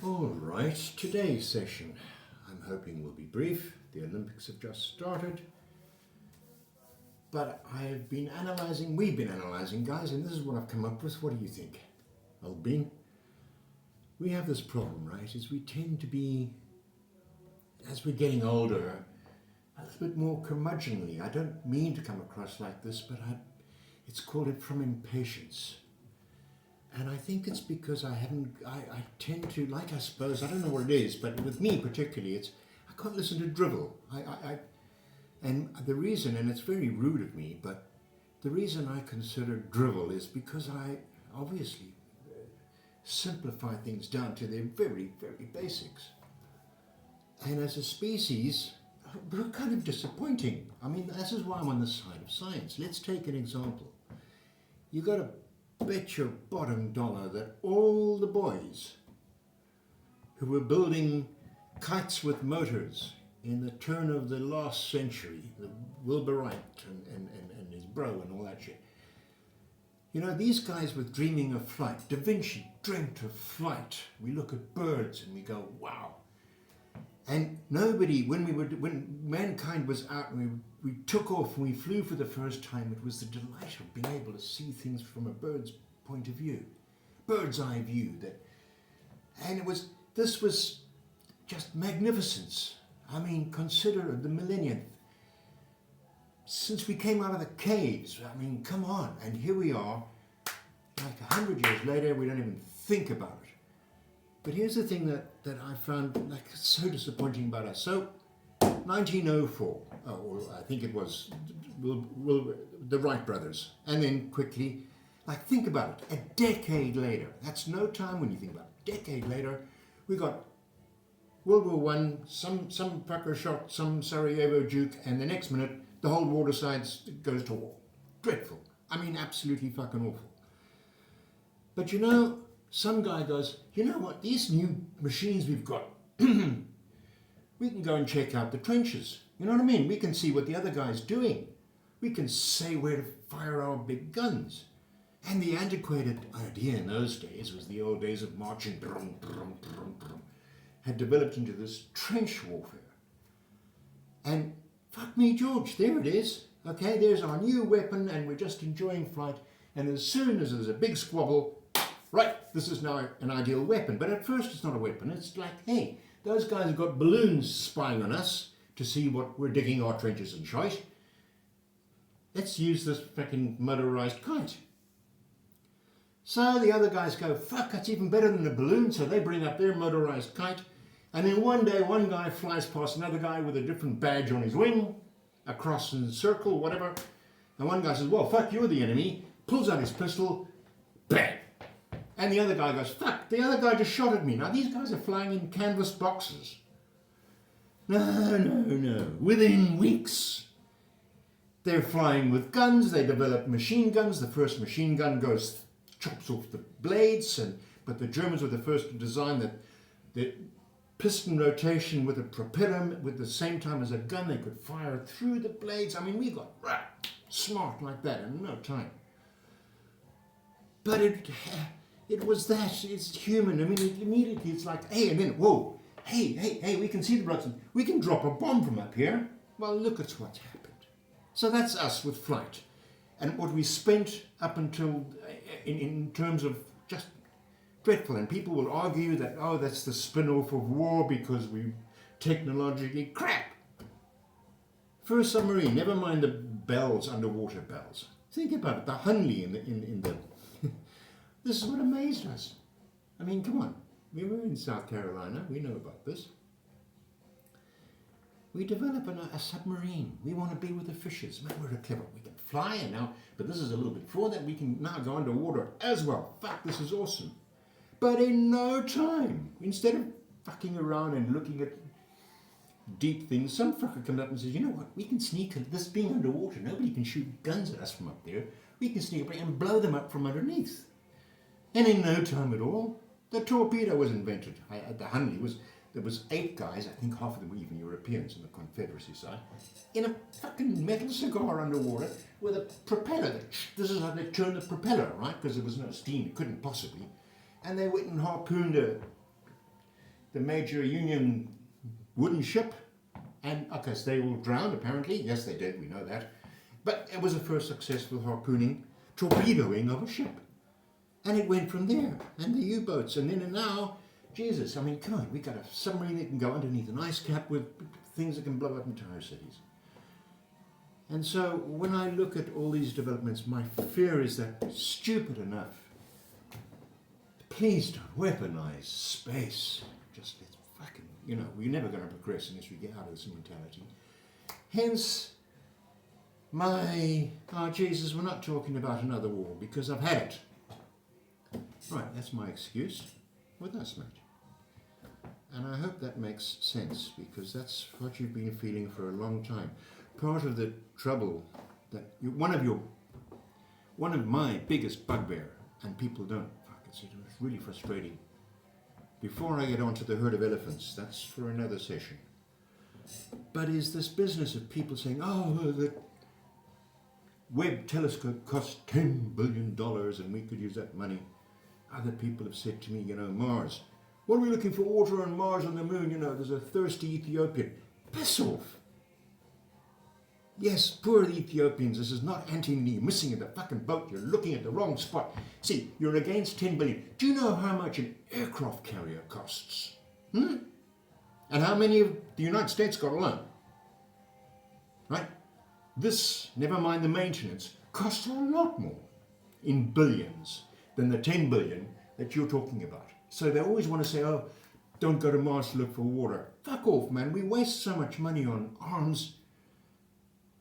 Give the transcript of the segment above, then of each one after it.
All right, today's session, I'm hoping will be brief. The Olympics have just started. But we've been analysing, guys, and this is what I've come up with. What do you think? Albin? We have this problem, right, is we tend to be, as we're getting older, a little bit more curmudgeonly. I don't mean to come across like this, but it's called it from impatience. And I think it's because I tend to, like I suppose, I don't know what it is, but with me particularly, I can't listen to drivel. And the reason, and it's very rude of me, but the reason I consider drivel is because I obviously simplify things down to their very, very basics. And as a species, we're kind of disappointing. I mean, this is why I'm on the side of science. Let's take an example. You got to bet your bottom dollar that all the boys who were building kites with motors in the turn of the last century, the Wilbur Wright and his bro and all that shit, you know, these guys were dreaming of flight. Da Vinci dreamt of flight. We look at birds and we go, wow. And nobody, when mankind was out and we took off and we flew for the first time, it was the delight of being able to see things from a bird's point of view, bird's eye view. This was just magnificence. I mean, consider the millennium. Since we came out of the caves, I mean, come on. And here we are, like 100 years later, we don't even think about it. But here's the thing that I found like so disappointing about us. So, 1904, or I think it was the Wright brothers, and then quickly, like think about it, a decade later, that's no time when you think about it, a decade later, we got World War I, some fucker shot some Sarajevo Duke, and the next minute, the whole waterside goes to war. Dreadful. I mean, absolutely fucking awful. But you know, some guy goes, you know what, these new machines we've got, we can go and check out the trenches. You know what I mean? We can see what the other guy's doing. We can say where to fire our big guns. And the antiquated idea in those days was the old days of marching, brum, brum, brum, brum, had developed into this trench warfare. And fuck me, George, there it is. Okay, there's our new weapon and we're just enjoying flight. And as soon as there's a big squabble, right, this is now an ideal weapon. But at first it's not a weapon. It's like, hey, those guys have got balloons spying on us to see what we're digging our trenches and shite. Let's use this fucking motorized kite. So the other guys go, fuck, that's even better than a balloon. So they bring up their motorized kite. And then one day, one guy flies past another guy with a different badge on his wing, across in a circle, whatever. And one guy says, well, fuck, you're the enemy. Pulls out his pistol, bang. And the other guy goes, fuck, the other guy just shot at me. Now these guys are flying in canvas boxes. No. Within weeks, they're flying with guns. They develop machine guns. The first machine gun chops off the blades. But the Germans were the first to design the piston rotation with a propeller with the same time as a gun. They could fire through the blades. I mean, we got smart like that in no time. But it was that. It's human. I mean, immediately it's like, hey, and then, whoa, hey, we can see the blocks. We can drop a bomb from up here. Well, look at what's happened. So that's us with flight. And what we spent up until, in terms of just dreadful. And people will argue that, oh, that's the spin-off of war because we technologically crap. First submarine, never mind the bells, underwater bells. Think about it, the Hunley in the this is what amazed us. I mean, come on. We were in South Carolina. We know about this. We develop a submarine. We want to be with the fishes. Man, we're clever. We can fly and now, but this is a little bit before that. We can now go underwater as well. Fuck, this is awesome. But in no time, instead of fucking around and looking at deep things, some fucker comes up and says, you know what, we can sneak this being underwater. Nobody can shoot guns at us from up there. We can sneak up and blow them up from underneath. And in no time at all, the torpedo was invented. At the Hunley, there was 8 guys, I think half of them were even Europeans on the Confederacy side, in a fucking metal cigar underwater with a propeller. This is how they turned the propeller, right? Because there was no steam, it couldn't possibly. And they went and harpooned the major Union wooden ship. And, okay, so they all drowned, apparently. Yes, they did, we know that. But it was the first successful harpooning, torpedoing of a ship. And it went from there. And the U-boats. And then and now, Jesus, I mean, come on, we got a submarine that can go underneath an ice cap with things that can blow up entire cities. And so when I look at all these developments, my fear is that stupid enough. Please don't weaponize space. Just let's fucking, we're never going to progress unless we get out of this mentality. Hence, Jesus, we're not talking about another war because I've had it. Right, that's my excuse. Well, that's mate. And I hope that makes sense because that's what you've been feeling for a long time. Part of the trouble that one of my biggest bugbear, and people don't it's really frustrating. Before I get on to the herd of elephants, that's for another session. But is this business of people saying, oh, the Webb telescope costs $10 billion and we could use that money. Other people have said to me, Mars. What are we looking for? Water on Mars, on the moon? There's a thirsty Ethiopian. Piss off. Yes, poor Ethiopians. This is not anti-me. You're missing in the fucking boat. You're looking at the wrong spot. See, you're against 10 billion. Do you know how much an aircraft carrier costs? And how many of the United States got alone? Right? This, never mind the maintenance, costs a lot more in billions than the 10 billion that you're talking about. So they always want to say, oh, don't go to Mars to look for water. Fuck off, man. We waste so much money on arms.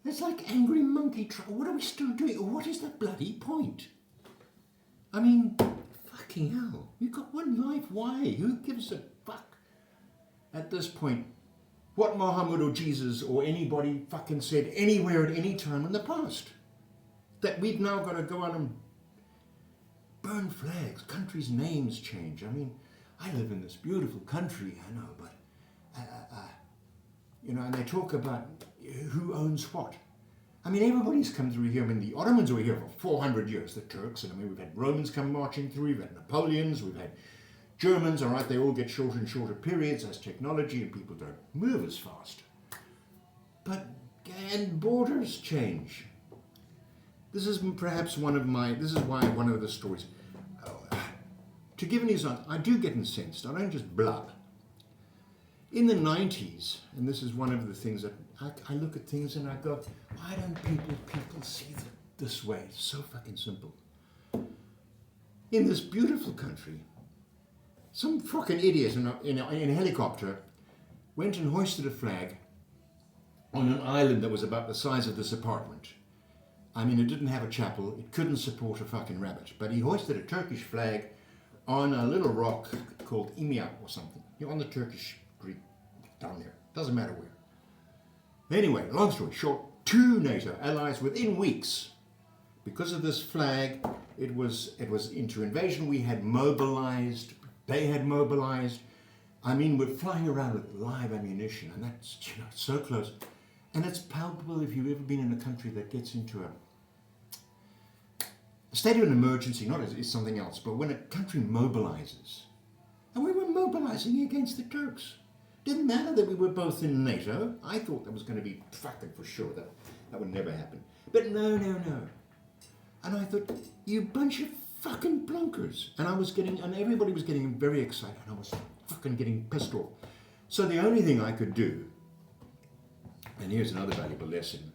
It's like angry monkey. What are we still doing? What is the bloody point? I mean, fucking hell. We've got one life. Why? Who gives a fuck? At this point, what Muhammad or Jesus or anybody fucking said anywhere at any time in the past. That we've now got to go out and burn flags. Countries' names change. I mean, I live in this beautiful country, I know, but, and they talk about who owns what. I mean, everybody's come through here. I mean, the Ottomans were here for 400 years, the Turks, and I mean, we've had Romans come marching through, we've had Napoleons, we've had Germans, all right, they all get shorter and shorter periods as technology and people don't move as fast. And borders change. This is perhaps one of the stories. To give an example, I do get incensed, I don't just blub. In the 90s, and this is one of the things that I look at things and I go, why don't people see it this way? It's so fucking simple. In this beautiful country, some fucking idiot in a helicopter went and hoisted a flag on an island that was about the size of this apartment. I mean, it didn't have a chapel, it couldn't support a fucking rabbit, but he hoisted a Turkish flag on a little rock called Imya or something, on the Turkish Greek, down there, doesn't matter where. Anyway, long story short, 2 NATO allies within weeks, because of this flag, it was into invasion. We had mobilized, they had mobilized. I mean, we're flying around with live ammunition, and that's so close. And it's palpable if you've ever been in a country that gets into a state of an emergency, not as something else, but when a country mobilizes. And we were mobilizing against the Turks. Didn't matter that we were both in NATO. I thought that was going to be fucking for sure. That would never happen. But no. And I thought, you bunch of fucking blonkers. And everybody was getting very excited. And I was fucking getting pissed off. So the only thing I could do, and here's another valuable lesson,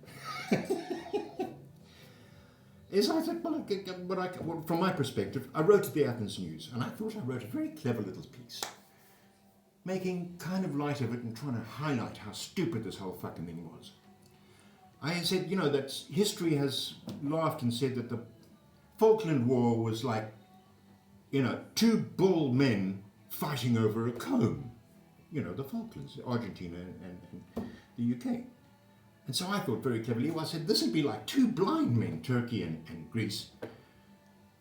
is I thought, well, from my perspective, I wrote to the Athens News, and I thought I wrote a very clever little piece, making kind of light of it and trying to highlight how stupid this whole fucking thing was. I said, that history has laughed and said that the Falkland War was like, 2 bull men fighting over a comb. The Falklands, Argentina and the UK. And so I thought very cleverly, I said, this would be like 2 blind men, Turkey and Greece,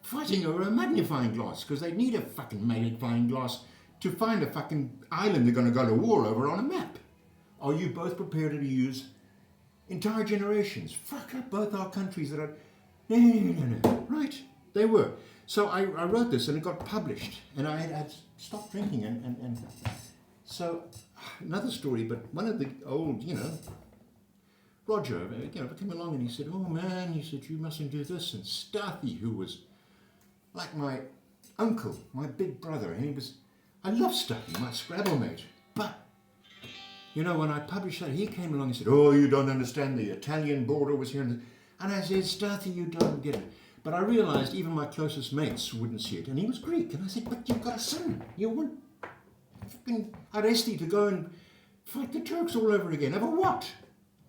fighting over a magnifying glass, because they need a fucking magnifying glass to find a fucking island they're going to go to war over on a map. Are you both prepared to use entire generations? Fuck up both our countries that are... No. Right? They were. So I wrote this and it got published. And I had stopped drinking and So, another story, but one of the old, Roger, came along and he said, oh man, he said, you mustn't do this. And Starthy, who was like my uncle, my big brother, and I love Starthy, my Scrabble mate. But, when I published that, he came along and said, oh, you don't understand, the Italian border was here. And I said, Starthy, you don't get it. But I realized even my closest mates wouldn't see it. And he was Greek. And I said, but you've got a son. You want fucking Aresti to go and fight the Turks all over again. Over what?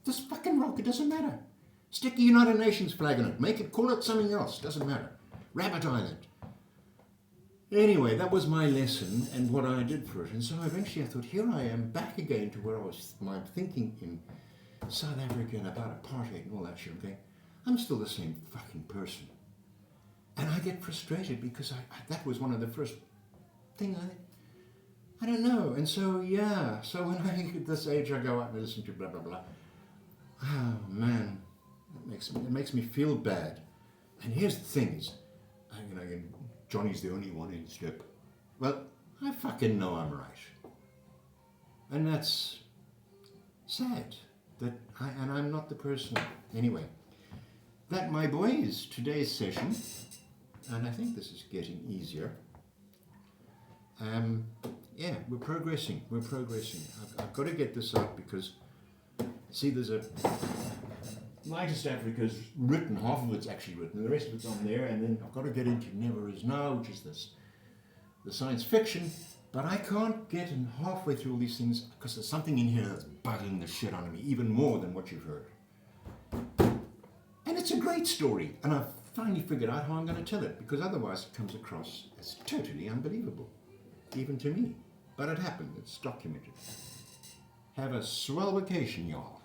This fucking rock, it doesn't matter. Stick the United Nations flag on it. Call it something else. Doesn't matter. Rabbit Island. Anyway, that was my lesson and what I did for it. And so eventually I thought, here I am back again to where I was, my thinking in South Africa and about apartheid and all that shit. Okay, I'm still the same fucking person. And I get frustrated because that was one of the first things I don't know. And so, so when I get this age, I go out and listen to blah, blah, blah. Oh, man, it makes me feel bad. And here's the thing is, Johnny's the only one in strip. Well, I fucking know I'm right. And that's sad. And I'm not the person. Anyway, that, my boy, is today's session. And I think this is getting easier. We're progressing. I've got to get this out because, see, there's a Lightest Africa's written, half of it's actually written, the rest of it's on there, and then I've got to get into Never Is Now, which is the science fiction, but I can't get in halfway through all these things because there's something in here that's bugging the shit out of me, even more than what you've heard. And it's a great story, and I've finally figured out how I'm going to tell it, because otherwise it comes across as totally unbelievable, even to me. But it happened, it's documented. Have a swell vacation, y'all.